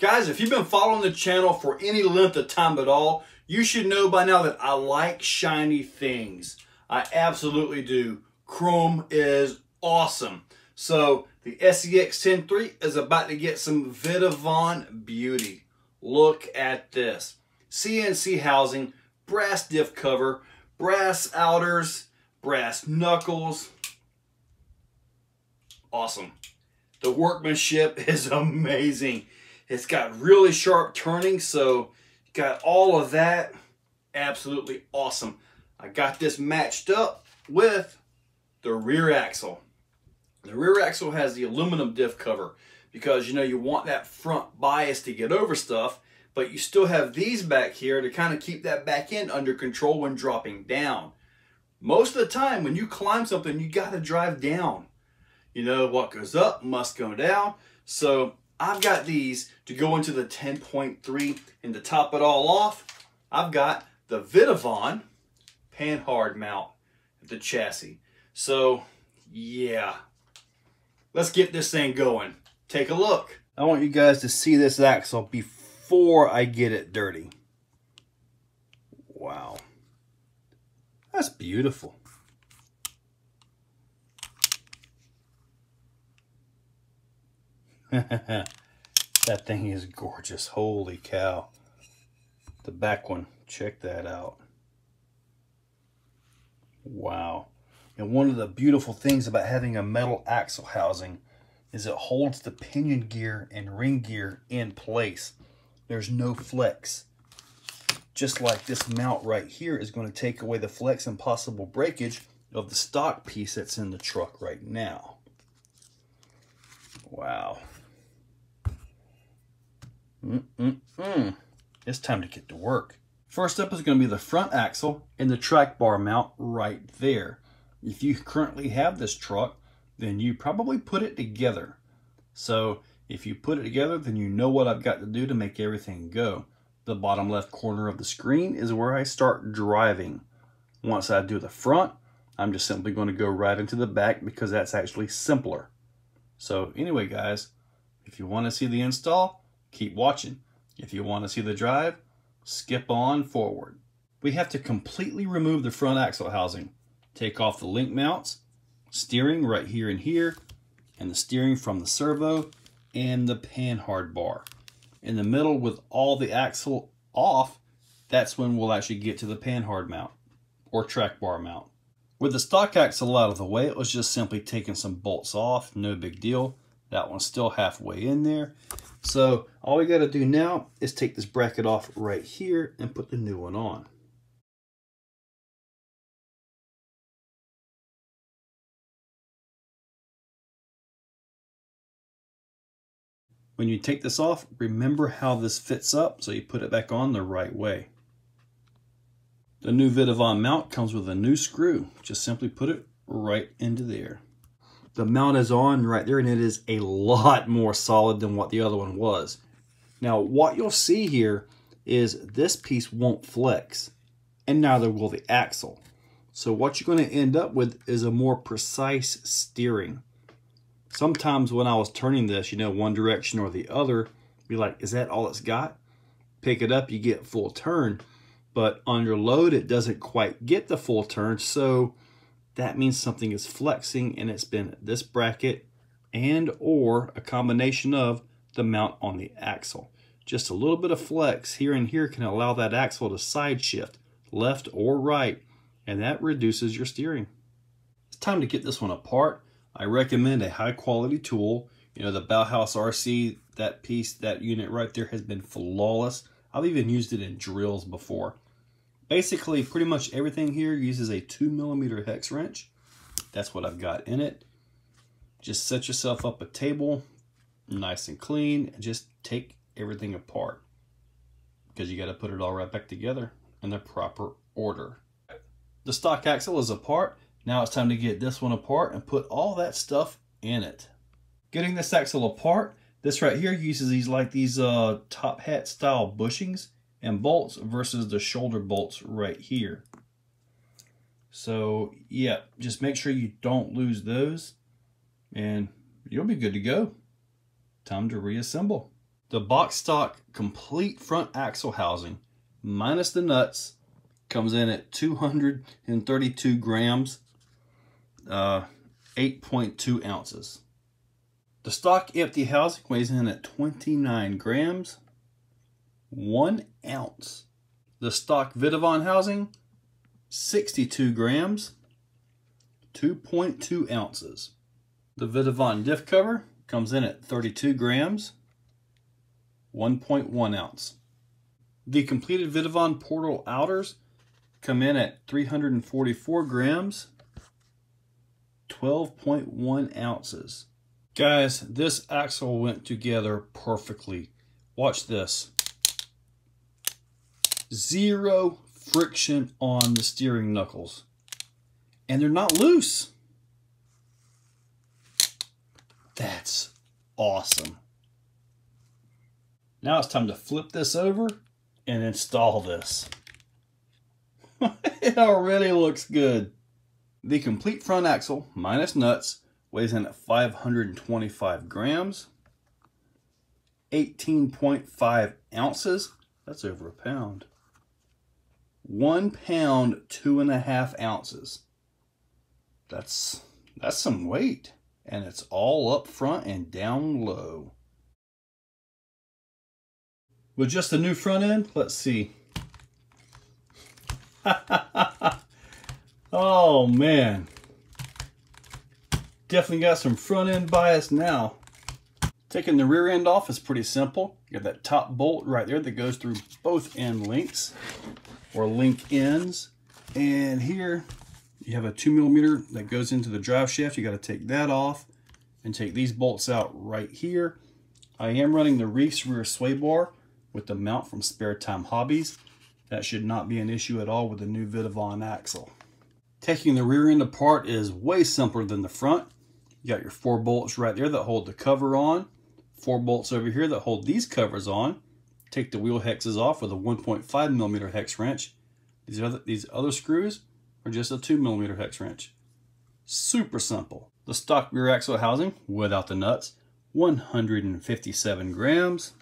Guys, if you've been following the channel for any length of time at all, you should know by now that I like shiny things. I absolutely do. Chrome is awesome. So the SCX10iii is about to get some Vitavon beauty. Look at this. CNC housing, brass diff cover, brass outers, brass knuckles. Awesome. The workmanship is amazing. It's got really sharp turning, so you got all of that. Absolutely awesome. I got this matched up with the rear axle. The rear axle has the aluminum diff cover because, you know, you want that front bias to get over stuff, but you still have these back here to kind of keep that back end under control when dropping down. Most of the time when you climb something, you got to drive down. You know, what goes up must go down. So I've got these to go into the 10.3, and to top it all off, I've got the Vitavon Panhard mount at the chassis. So yeah, let's get this thing going. Take a look. I want you guys to see this axle before I get it dirty. Wow, that's beautiful. That thing is gorgeous. Holy cow. The back one, check that out. Wow. And one of the beautiful things about having a metal axle housing is it holds the pinion gear and ring gear in place. There's no flex. Just like this mount right here is going to take away the flex and possible breakage of the stock piece that's in the truck right now. Wow. It's time to get to work. First up is going to be the front axle and the track bar mount right there. If you currently have this truck, then you probably put it together. So if you put it together, then you know what I've got to do to make everything go. The bottom left corner of the screen is where I start driving. Once I do the front, I'm just simply going to go right into the back because that's actually simpler. So anyway, guys, if you want to see the install, keep watching. If you want to see the drive, skip on forward. We have to completely remove the front axle housing. Take off the link mounts, steering right here and here, and the steering from the servo, and the Panhard bar. In the middle with all the axle off, that's when we'll actually get to the Panhard mount, or track bar mount. With the stock axle out of the way, it was just simply taking some bolts off, no big deal. That one's still halfway in there. So all we got to do now is take this bracket off right here and put the new one on. When you take this off, remember how this fits up so you put it back on the right way. The new Vitavon mount comes with a new screw. Just simply put it right into there. The mount is on right there, and it is a lot more solid than what the other one was. Now, what you'll see here is this piece won't flex, and neither will the axle. So what you're going to end up with is a more precise steering. Sometimes when I was turning this, you know, one direction or the other, be like, is that all it's got? Pick it up, you get full turn. But under load, it doesn't quite get the full turn, so that means something is flexing, and it's been this bracket and or a combination of the mount on the axle. Just a little bit of flex here and here can allow that axle to side shift left or right, and that reduces your steering. It's time to get this one apart. I recommend a high quality tool. You know, the Bauhaus RC, that piece, that unit right there has been flawless. I've even used it in drills before. Basically, pretty much everything here uses a 2mm hex wrench. That's what I've got in it. Just set yourself up a table, nice and clean, and just take everything apart, because you got to put it all right back together in the proper order. The stock axle is apart. Now it's time to get this one apart and put all that stuff in it. Getting this axle apart, this right here uses these top hat style bushings and bolts versus the shoulder bolts right here. So yeah, just make sure you don't lose those and you'll be good to go. Time to reassemble. The box stock complete front axle housing, minus the nuts, comes in at 232 grams, 8.2 ounces. The stock empty housing weighs in at 29 grams, 1 ounce. The stock Vitavon housing, 62 grams, 2.2 ounces. The Vitavon diff cover comes in at 32 grams, 1.1 ounce. The completed Vitavon portal outers come in at 344 grams, 12.1 ounces. Guys, this axle went together perfectly. Watch this. Zero friction on the steering knuckles. And they're not loose. That's awesome. Now it's time to flip this over and install this. It already looks good. The complete front axle, minus nuts, weighs in at 525 grams, 18.5 ounces. That's over a pound. 1 pound, 2.5 ounces. That's some weight. And it's all up front and down low. With just the new front end, let's see. Oh man. Definitely got some front end bias now. Taking the rear end off is pretty simple. You got that top bolt right there that goes through both end links, or link ends. And here you have a 2mm that goes into the drive shaft. You got to take that off and take these bolts out right here. I am running the Reef's rear sway bar with the mount from Spare Time Hobbies. That should not be an issue at all with the new Vitavon axle. Taking the rear end apart is way simpler than the front. You got your 4 bolts right there that hold the cover on. 4 bolts over here that hold these covers on. Take the wheel hexes off with a 1.5mm hex wrench. These other screws are just a 2mm hex wrench. Super simple. The stock rear axle housing, without the nuts, 157 grams,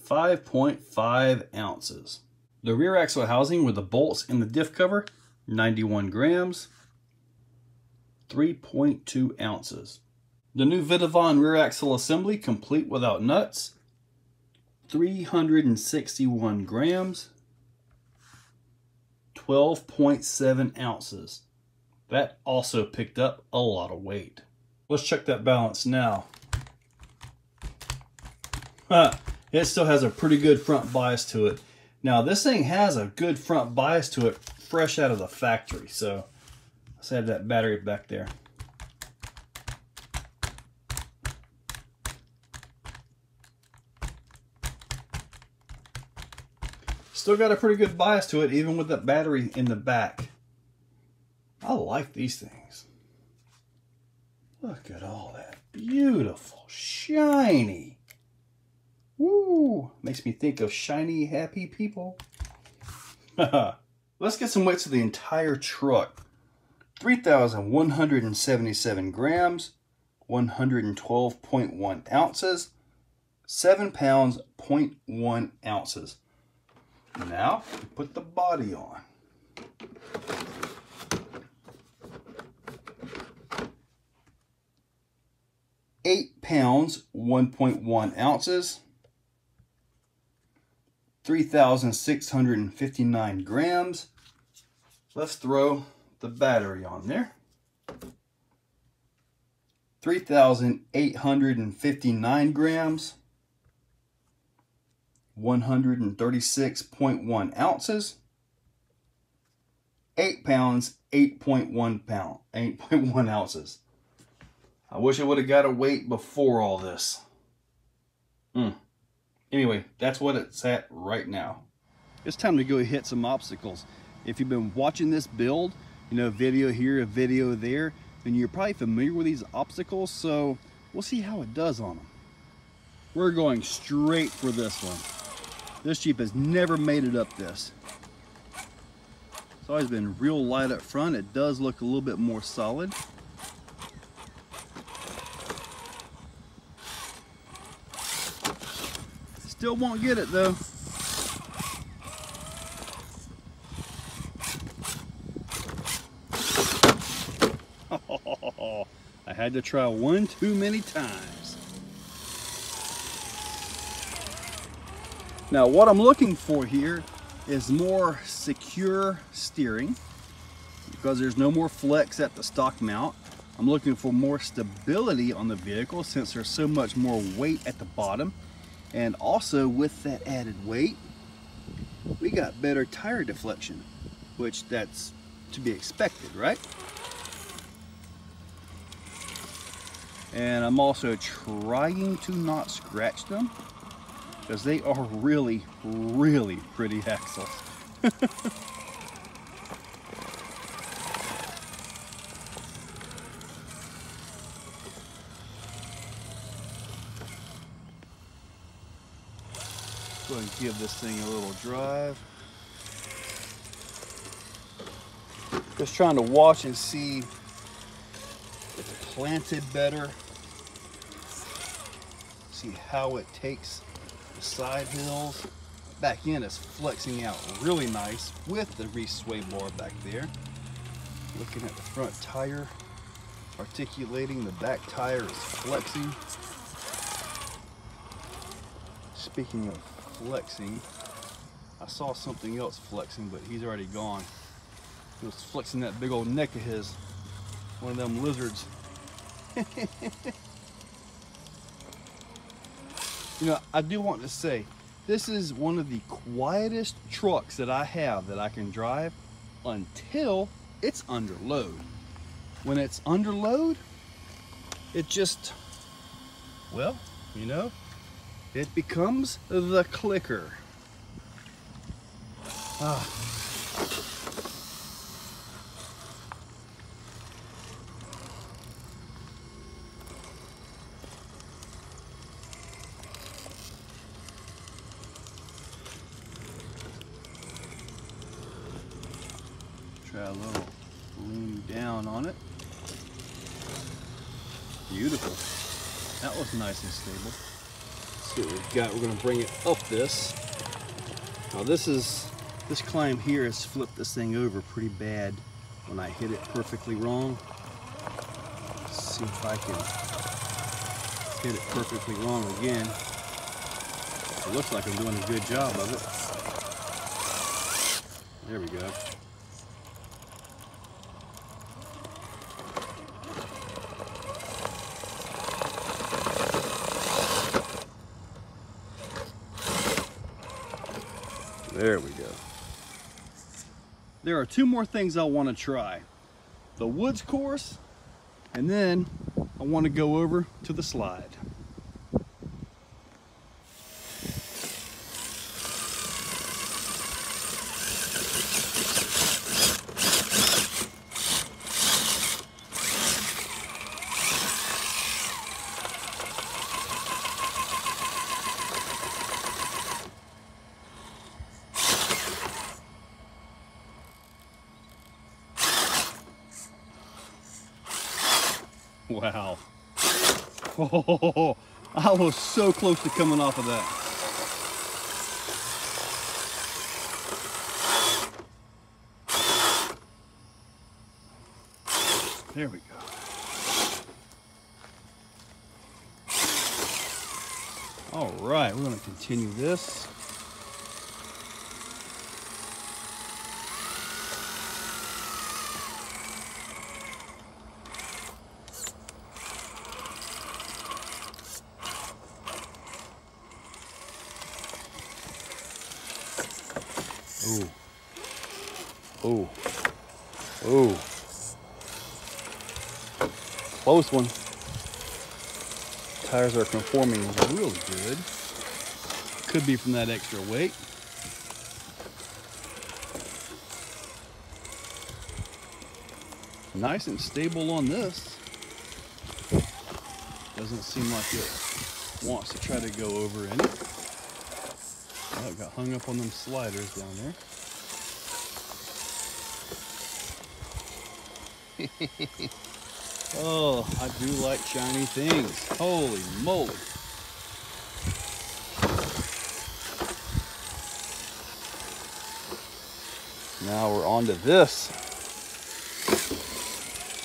5.5 ounces. The rear axle housing with the bolts and the diff cover, 91 grams, 3.2 ounces. The new Vitavon rear axle assembly, complete without nuts, 361 grams, 12.7 ounces. That also picked up a lot of weight. Let's check that balance now. It still has a pretty good front bias to it. Now this thing has a good front bias to it fresh out of the factory. So let's add that battery back there. Still got a pretty good bias to it, even with that battery in the back. I like these things. Look at all that. Beautiful, shiny. Woo! Makes me think of shiny, happy people. Let's get some weights of the entire truck. 3,177 grams, 112.1 ounces, 7 pounds, 0.1 ounces. Now, put the body on. £8 pounds, 1.1 ounces, 3,659 grams. Let's throw the battery on there. 3,859 grams, 136.1 ounces, 8 pounds, 8.1 ounces. I wish I would have got a weight before all this. Anyway, that's what it's at right now. It's time to go hit some obstacles. If you've been watching this build, you know, video here, a video there, then you're probably familiar with these obstacles, so we'll see how it does on them. We're going straight for this one. This Jeep has never made it up this. It's always been real light up front. It does look a little bit more solid. Still won't get it though. I had to try one too many times. Now what I'm looking for here is more secure steering, because there's no more flex at the stock mount. I'm looking for more stability on the vehicle since there's so much more weight at the bottom. And also with that added weight, we got better tire deflection, which that's to be expected, right? And I'm also trying to not scratch them because they are really, really pretty axles. Go ahead and give this thing a little drive. Just trying to watch and see if it's planted better. See how it takes the side hills. Back end is flexing out really nice with the re-sway bar back there. Looking at the front tire, articulating, the back tire is flexing. Speaking of flexing, I saw something else flexing, but he's already gone. He was flexing that big old neck of his, one of them lizards. You know, I do want to say, this is one of the quietest trucks that I have that I can drive until it's under load. When it's under load, it just, well, you know, it becomes the clicker. Try a little lean down on it. Beautiful. That was nice and stable. Let's see what we've got. We're going to bring it up this. Now this climb here has flipped this thing over pretty bad when I hit it perfectly wrong. Let's see if I can hit it perfectly wrong again. It looks like I'm doing a good job of it. There we go. There we go. There are two more things I want to try. The woods course, and then I want to go over to the slide. Wow. Oh, I was so close to coming off of that. There we go. All right, we're going to continue this. Ooh. Ooh. Ooh. Close one. Tires are conforming really good. Could be from that extra weight. Nice and stable on this. Doesn't seem like it wants to try to go over any. Oh, it got hung up on them sliders down there. Oh, I do like shiny things. Holy moly. Now we're on to this.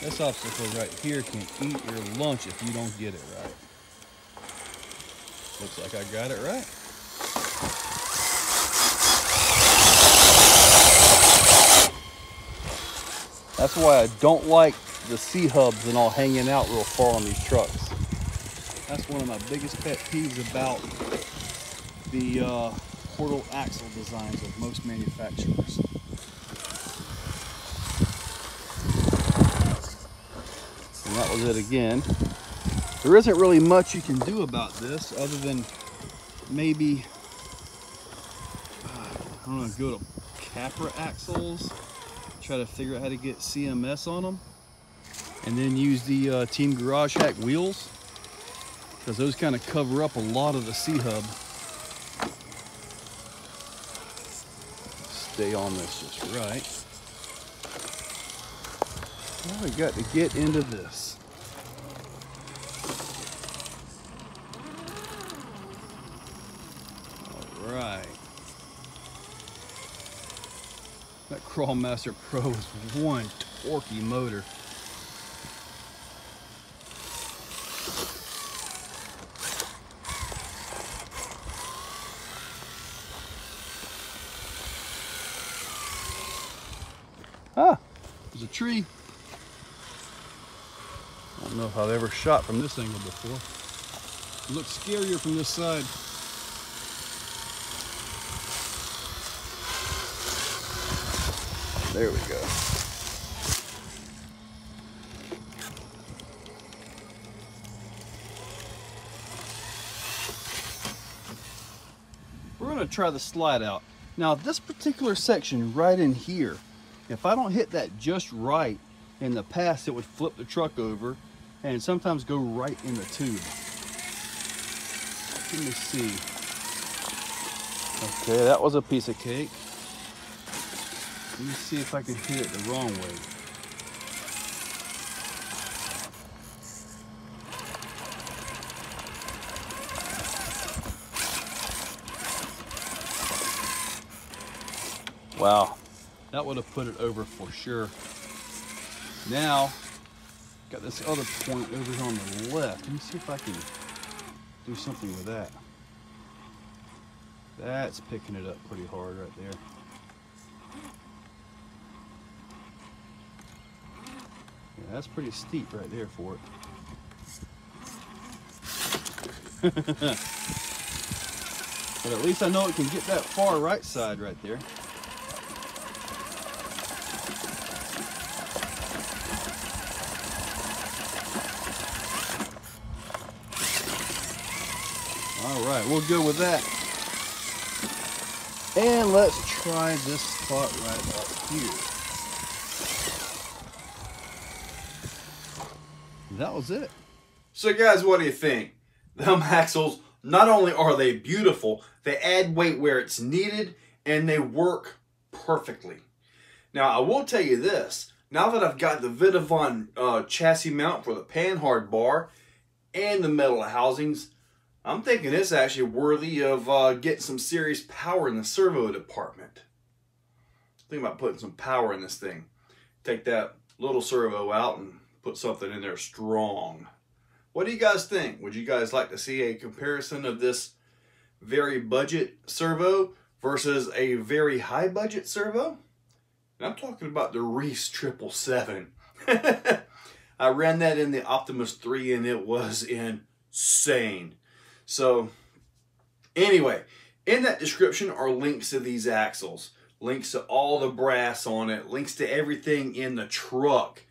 This obstacle right here can eat your lunch if you don't get it right. Looks like I got it right. That's why I don't like the C-hubs and all hanging out real far on these trucks. That's one of my biggest pet peeves about the portal axle designs of most manufacturers. And that was it again. There isn't really much you can do about this other than maybe, I don't know, go to Capra axles, try to figure out how to get CMS on them, and then use the Team Garage Hack wheels, because those kind of cover up a lot of the C-hub. Stay on this just right. Now we got to get into this. All right. That Crawlmaster Pro is one torquey motor. Ah, there's a tree. I don't know if I've ever shot from this angle before. It looks scarier from this side. There we go. We're going to try the slide out. Now this particular section right in here, if I don't hit that just right, in the past it would flip the truck over and sometimes go right in the tube. Let me see. Okay, that was a piece of cake. Let me see if I can hit it the wrong way. Wow, that would have put it over for sure. Now, got this other point over here on the left. Let me see if I can do something with that. That's picking it up pretty hard right there. Yeah, that's pretty steep right there for it. But at least I know it can get that far right side right there. All right, we'll go with that. And let's try this spot right up here. That was it. So guys, what do you think? Them axles, not only are they beautiful, they add weight where it's needed and they work perfectly. Now I will tell you this, now that I've got the Vitavon chassis mount for the Panhard bar and the metal housings, I'm thinking it's actually worthy of getting some serious power in the servo department. Think about putting some power in this thing. Take that little servo out and put something in there strong. What do you guys think? Would you guys like to see a comparison of this very budget servo versus a very high budget servo? And I'm talking about the Reese 777. I ran that in the Optimus 3 and it was insane. So anyway, in that description are links to these axles, links to all the brass on it, links to everything in the truck.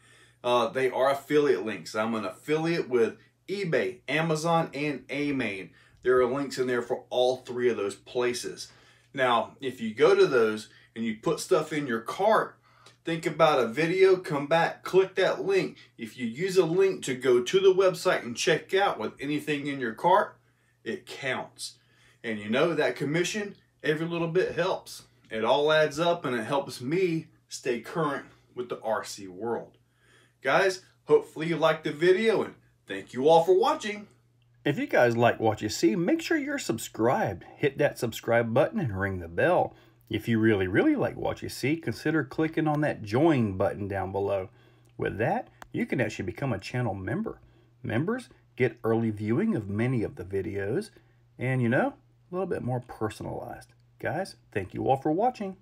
They are affiliate links. I'm an affiliate with eBay, Amazon, and AMain. There are links in there for all three of those places. Now, if you go to those and you put stuff in your cart, think about a video, come back, click that link. If you use a link to go to the website and check out with anything in your cart, it counts. And you know that commission, every little bit helps. It all adds up and it helps me stay current with the RC world. Guys, hopefully you liked the video and thank you all for watching. If you guys like what you see, make sure you're subscribed. Hit that subscribe button and ring the bell. If you really like what you see, consider clicking on that join button down below. With that, you can actually become a channel member. Members get early viewing of many of the videos and, you know, a little bit more personalized. Guys, thank you all for watching.